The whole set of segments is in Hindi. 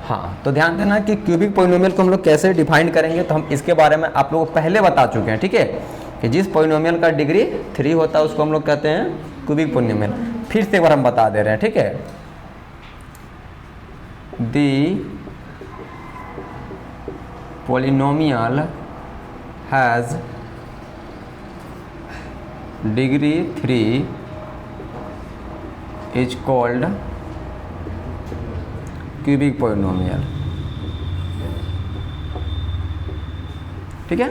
हाँ, तो ध्यान देना कि क्यूबिक पोलिनोमियल को हम लोग कैसे डिफाइन करेंगे, तो हम इसके बारे में आप लोगों को पहले बता चुके हैं, ठीक है, कि जिस पोलिनोमियल का डिग्री 3 होता है उसको हम लोग कहते हैं क्यूबिक पोलिनोमियल। फिर से एक बार हम बता दे रहे हैं, ठीक है। The polynomial has degree 3 is called cubic polynomial, ठीक है।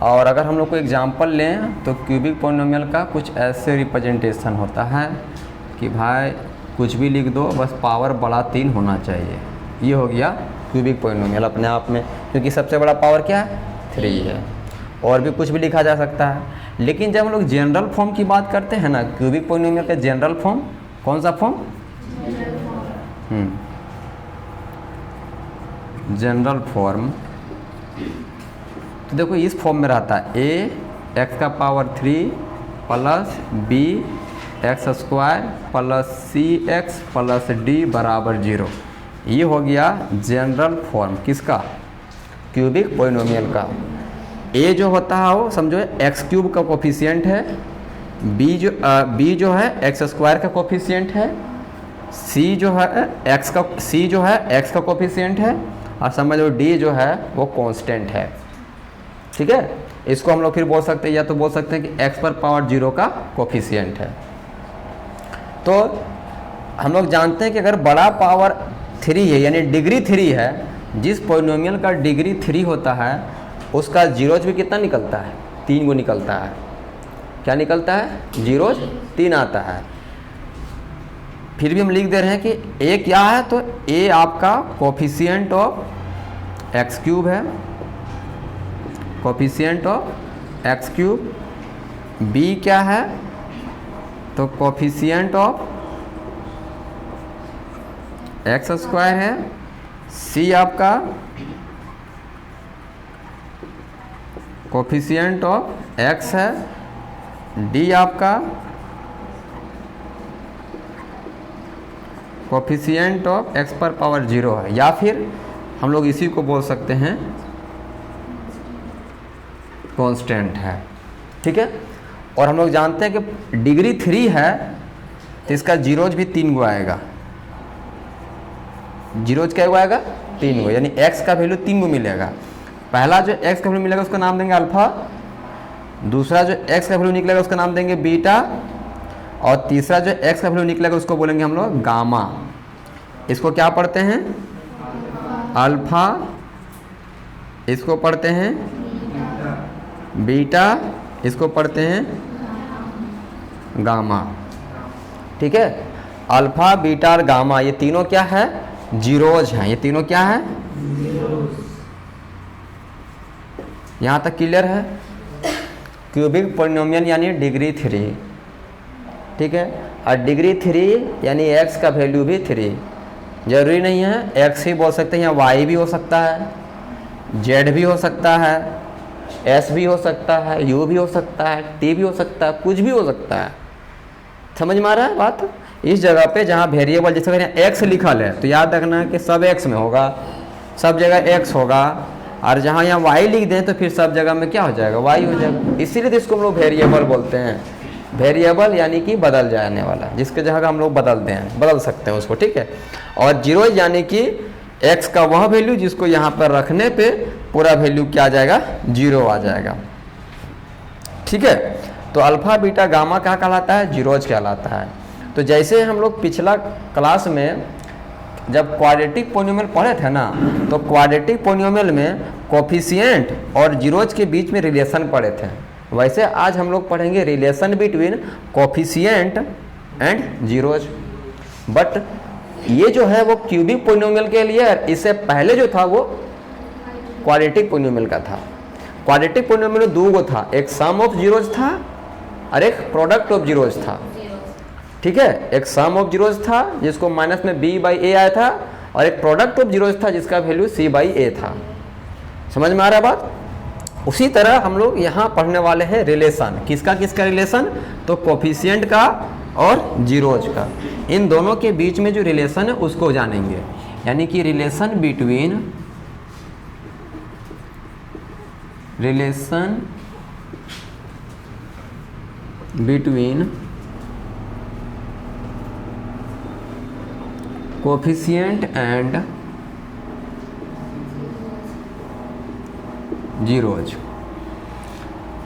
और अगर हम लोग को एग्जांपल लें तो क्यूबिक पोलिनोमियल का कुछ ऐसे रिप्रेजेंटेशन होता है कि भाई कुछ भी लिख दो, बस पावर बड़ा 3 होना चाहिए। ये हो गया क्यूबिक पोलिनोमियल अपने आप में, क्योंकि सबसे बड़ा पावर क्या है, 3 है। और भी कुछ भी लिखा जा सकता है, लेकिन जब हम लोग जनरल फॉर्म की बात करते हैं ना, क्यूबिक पोलिनोमियल का जनरल फॉर्म कौन सा फॉर्म, जनरल फॉर्म, तो देखो इस फॉर्म में रहता है ए एक्स का power 3 plus b x square plus c x plus d बराबर 0। ये हो गया जनरल फॉर्म किसका, क्यूबिक पोलिनोमियल का। ए जो होता है वो समझो एक्स क्यूब का कोफिशिएंट है, बी जो है एक्स स्क्वायर का कोफिशिएंट है, सी जो है एक्स का कोफिशिएंट है, और समझ लो डी जो है वो कांस्टेंट है, ठीक है। इसको हम लोग फिर बोल सकते हैं, या तो बोल सकते हैं कि एक्स पर पावर 0 का कोफिशिएंट है। तो हम लोग जानते हैं कि अगर बड़ा पावर 3 है यानी डिग्री 3 है, जिस पोलिनोमियल का डिग्री 3 होता है उसका जीरोज भी कितना निकलता है, 3 गो निकलता है। क्या निकलता है, जीरोज 3 आता है। फिर भी हम लिख दे रहे हैं कि ए क्या है, तो ए आपका कोफिशिएंट ऑफ एक्स क्यूब है, coefficient of x cube. B क्या है, तो कोफिशिएंट ऑफ एक्स स्क्वायर है। सी आपका कोफिशिएंट ऑफ एक्स है। डी आपका कोफिशिएंट ऑफ एक्स पर पावर 0 है, या फिर हम लोग इसी को बोल सकते हैं कांस्टेंट है, ठीक है। और हम लोग जानते हैं कि डिग्री 3 है तो इसका जीरोज भी 3 गो आएगा। जीरोज क्या आएगा, 3 गो, यानी एक्स का वैल्यू 3 गो मिलेगा। पहला जो एक्स का वैल्यू मिलेगा उसका नाम देंगे अल्फा, दूसरा जो एक्स का वैल्यू निकलेगा उसका नाम देंगे बीटा, और तीसरा जो एक्स का वैल्यू निकलेगा उसको बोलेंगे हम लोग गामा। इसको क्या पढ़ते हैं, अल्फा, इसको पढ़ते हैं बीटा, इसको पढ़ते हैं गामा, ठीक है। अल्फा बीटा और गामा ये तीनों क्या है, जीरोज हैं। ये तीनों क्या है, यहाँ तक क्लियर है। क्यूबिक पोलिनोमियल यानी डिग्री 3, ठीक है। और डिग्री 3 यानी एक्स का वैल्यू भी 3, जरूरी नहीं है एक्स ही बोल सकते हैं, या वाई भी हो सकता है, जेड भी हो सकता है, एस भी हो सकता है, यू भी हो सकता है, टी भी हो सकता है, कुछ भी हो सकता है। समझ में आ रहा है बात। इस जगह पे जहाँ वेरिएबल जैसे एक्स लिखल है तो याद रखना कि सब एक्स में होगा, सब जगह एक्स होगा, और जहाँ यहाँ वाई लिख दें तो फिर सब जगह में क्या हो जाएगा, वाई हो जाएगा। इसीलिए तो इसको हम लोग वेरिएबल बोलते हैं। वेरिएबल यानी कि बदल जाने वाला, जिसके जगह हम लोग बदल सकते हैं उसको, ठीक है। और जीरो यानी कि एक्स का वह वैल्यू जिसको यहाँ पर रखने पे पूरा वैल्यू क्या आ जाएगा, 0 आ जाएगा, ठीक है। तो अल्फा बीटा गामा क्या कहलाता है, जीरोज कहलाता है। तो जैसे हम लोग पिछला क्लास में जब क्वाड्रेटिक पोलिनोमियल पढ़े थे ना, तो क्वाड्रेटिक पोलिनोमियल में कोफिशिएंट और जीरोज के बीच में रिलेशन पढ़े थे, वैसे आज हम लोग पढ़ेंगे relation between coefficient and zeros. But ये जो है वो क्यूबिक पोलिनोमियल के लिए, इससे पहले जो था वो क्वाड्रेटिक पोलिनोमियल का था। क्वाड्रेटिक पोलिनोमियल में 2 गो था, एक सम ऑफ जीरोज था और एक प्रोडक्ट ऑफ जीरोज था, ठीक है। एक सम ऑफ जीरोज था जिसको माइनस में b/a आया था, और एक प्रोडक्ट ऑफ जीरोज था जिसका वैल्यू c/a था। समझ में आ रहा है बात। उसी तरह हम लोग यहाँ पढ़ने वाले हैं रिलेशन, किसका रिलेशन, तो कोफिशिएंट का और जीरोज का। इन दोनों के बीच में जो रिलेशन है उसको जानेंगे। यानी कि relation between coefficient and zeros.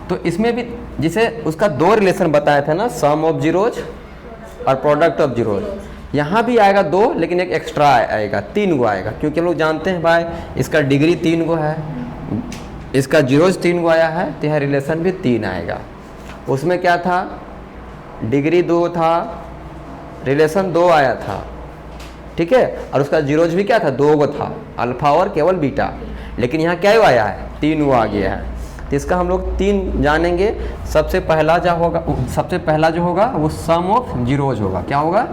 तो इसमें भी जिसे उसका दो रिलेशन बताया था ना, सम ऑफ जीरोज और प्रोडक्ट ऑफ जीरोज, यहाँ भी आएगा दो, लेकिन एक एक्स्ट्रा आएगा, 3 गो आएगा, क्योंकि हम लोग जानते हैं भाई इसका डिग्री 3 गो है, इसका जीरोज 3 गो आया है, तो यहाँ रिलेशन भी 3 आएगा। उसमें क्या था, डिग्री 2 था, रिलेशन 2 आया था, ठीक है, और उसका जीरोज भी क्या था, 2 गो था, अल्फा और केवल बीटा। लेकिन यहाँ क्या आया है, 3 गो आ गया है। तो इसका हम लोग 3 जानेंगे। सबसे पहला जो होगा वो सम ऑफ जीरोज होगा। क्या होगा,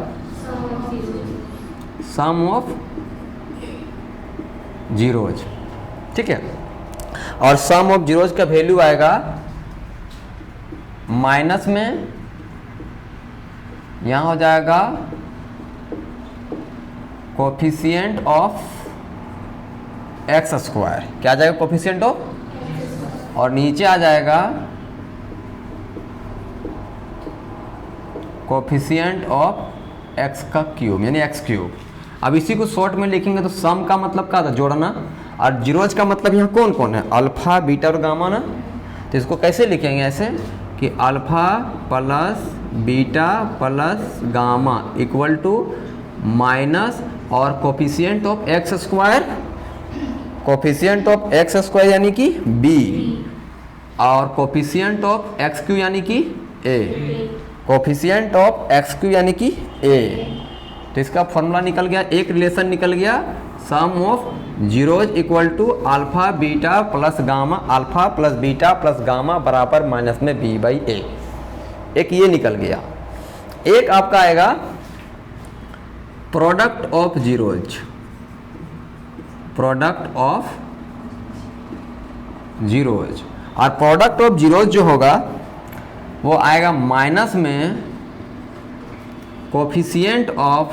सम ऑफ जीरोज, ठीक है। और सम ऑफ जीरोज का वैल्यू आएगा माइनस में, यहां हो जाएगा कोफिशिएंट ऑफ एक्स स्क्वायर। क्या आ जाएगा, कोफिशिएंट ऑफ, और नीचे आ जाएगा कोफिशिएंट ऑफ एक्स का क्यूब, यानी एक्स क्यूब। अब इसी को शॉर्ट में लिखेंगे तो सम का मतलब क्या था, जोड़ना, और जीरोज का मतलब यहाँ कौन कौन है, अल्फा बीटा और गामा ना। तो इसको कैसे लिखेंगे, ऐसे कि alpha plus beta plus gamma equal to minus और coefficient of x square, coefficient of x square यानी कि b, और कोफिशिएंट ऑफ एक्स क्यू यानी कि a, coefficient of x Q यानी कि a। तो इसका फॉर्मूला निकल गया, एक रिलेशन निकल गया, sum of zeros equal to alpha beta plus gamma, alpha plus beta plus gamma बराबर माइनस में b बाई a। एक ये निकल गया। एक आपका आएगा product of zeros, product of zeros, और प्रोडक्ट ऑफ जीरोज जो होगा वो आएगा माइनस में कोफिशिएंट ऑफ,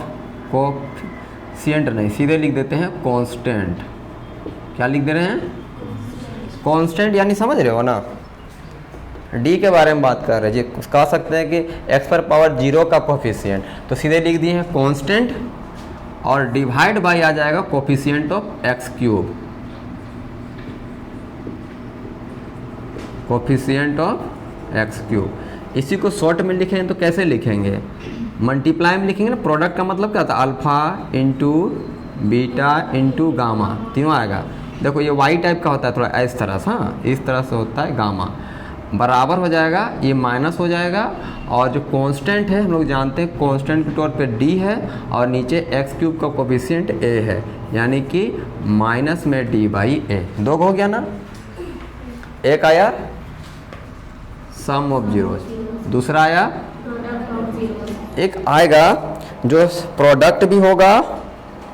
कोफिशिएंट नहीं, सीधे लिख देते हैं कांस्टेंट। क्या लिख दे रहे हैं, कांस्टेंट, यानी समझ रहे हो ना, डी के बारे में बात कर रहे हैं जी। कह सकते हैं कि एक्स पर पावर 0 का कोफिशिएंट, तो सीधे लिख दिए हैं कांस्टेंट, और डिवाइड बाई आ जाएगा coefficient of x cube, coefficient of x cube. इसी को शॉर्ट में लिखें तो कैसे लिखेंगे, मल्टीप्लाई में लिखेंगे ना। प्रोडक्ट का मतलब क्या था, alpha into beta into gamma, तीनों आएगा। देखो ये वाई टाइप का होता है, थोड़ा इस तरह से, हाँ इस तरह से होता है, गामा बराबर हो जाएगा, ये माइनस हो जाएगा, और जो कांस्टेंट है हम लोग जानते हैं कांस्टेंट के तौर पे डी है, और नीचे एक्स क्यूब का कोफिशिएंट ए है, यानी कि माइनस में डी बाई ए। 2 हो गया ना। एक आया सम ऑफ जीरोज, दूसरा आया, एक आएगा जो प्रोडक्ट भी होगा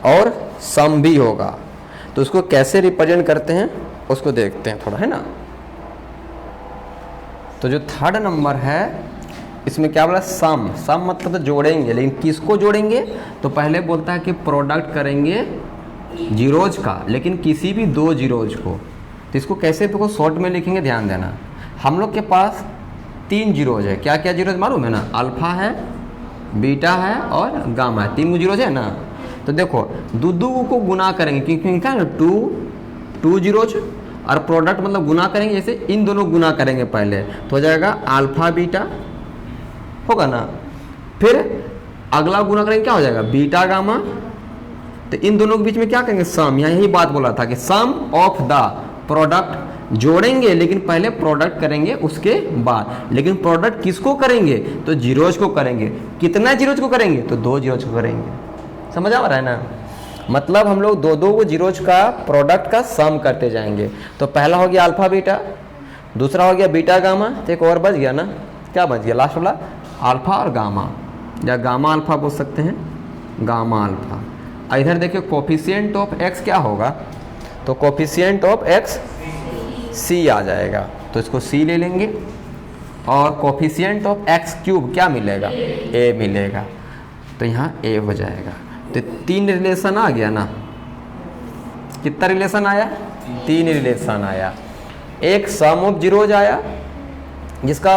और सम भी होगा। तो उसको कैसे रिप्रेजेंट करते हैं उसको देखते हैं थोड़ा, है ना। तो जो थर्ड नंबर है इसमें क्या बोला, सम। सम मतलब तो जोड़ेंगे, लेकिन किसको जोड़ेंगे, तो पहले बोलता है कि प्रोडक्ट करेंगे जीरोज का, लेकिन किसी भी 2 जीरोज को। तो इसको कैसे देखो शॉर्ट में लिखेंगे, ध्यान देना। हम लोग के पास 3 जीरोज है, क्या क्या जीरोज मालूम है ना, अल्फा है, बीटा है और गामा है, 3 जीरोज है ना। तो देखो दो को गुना करेंगे, क्योंकि क्या है 2 जीरोज, और प्रोडक्ट मतलब गुना करेंगे, जैसे इन दोनों गुना करेंगे पहले, तो हो जाएगा अल्फा बीटा, होगा ना। फिर अगला गुना करेंगे, क्या हो जाएगा, बीटा गामा। तो इन दोनों के बीच में क्या करेंगे, सम। यहाँ यही बात बोला था कि सम ऑफ द प्रोडक्ट जोड़ेंगे, लेकिन पहले प्रोडक्ट करेंगे उसके बाद। लेकिन प्रोडक्ट किसको करेंगे, तो जीरोज को करेंगे। कितना जीरोज को करेंगे, तो 2 जीरोज को करेंगे। समझ आ रहा है ना, मतलब हम लोग 2 जीरोज का प्रोडक्ट का सम करते जाएंगे। तो पहला हो गया अल्फा बीटा, दूसरा हो गया बीटा गामा, तो एक और बच गया ना, क्या बच गया लास्ट वाला, अल्फा और गामा, या गामा अल्फा बोल सकते हैं, गामा अल्फा। इधर देखिए कोफिशिएंट ऑफ एक्स क्या होगा, तो कोफिशिएंट ऑफ एक्स सी आ जाएगा, तो इसको सी ले लेंगे। और कोफिशिएंट ऑफ एक्स क्यूब क्या मिलेगा, ए मिलेगा, तो यहाँ ए हो जाएगा। तो 3 रिलेशन आ गया ना, कितना रिलेशन आया, 3 रिलेशन आया। एक सम ऑफ जीरोज आया जिसका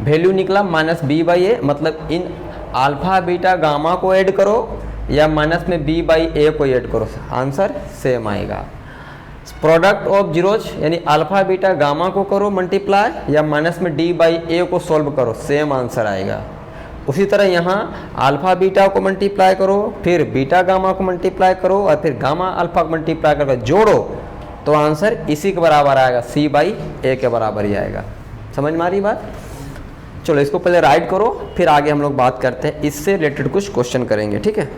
वैल्यू निकला -b/a, मतलब इन अल्फा बीटा गामा को ऐड करो या माइनस में b/a को ऐड करो, आंसर सेम आएगा। प्रोडक्ट ऑफ जीरोज यानी अल्फा बीटा गामा को करो मल्टीप्लाई या माइनस में d/a को सॉल्व करो, सेम आंसर आएगा। उसी तरह यहाँ अल्फा बीटा को मल्टीप्लाई करो, फिर बीटा गामा को मल्टीप्लाई करो और फिर गामा अल्फा को मल्टीप्लाई करके जोड़ो तो आंसर इसी के बराबर आएगा, c/a के बराबर ही आएगा। समझ में आ रही बात? चलो इसको पहले राइट करो, फिर आगे हम लोग बात करते हैं, इससे रिलेटेड कुछ क्वेश्चन करेंगे, ठीक है।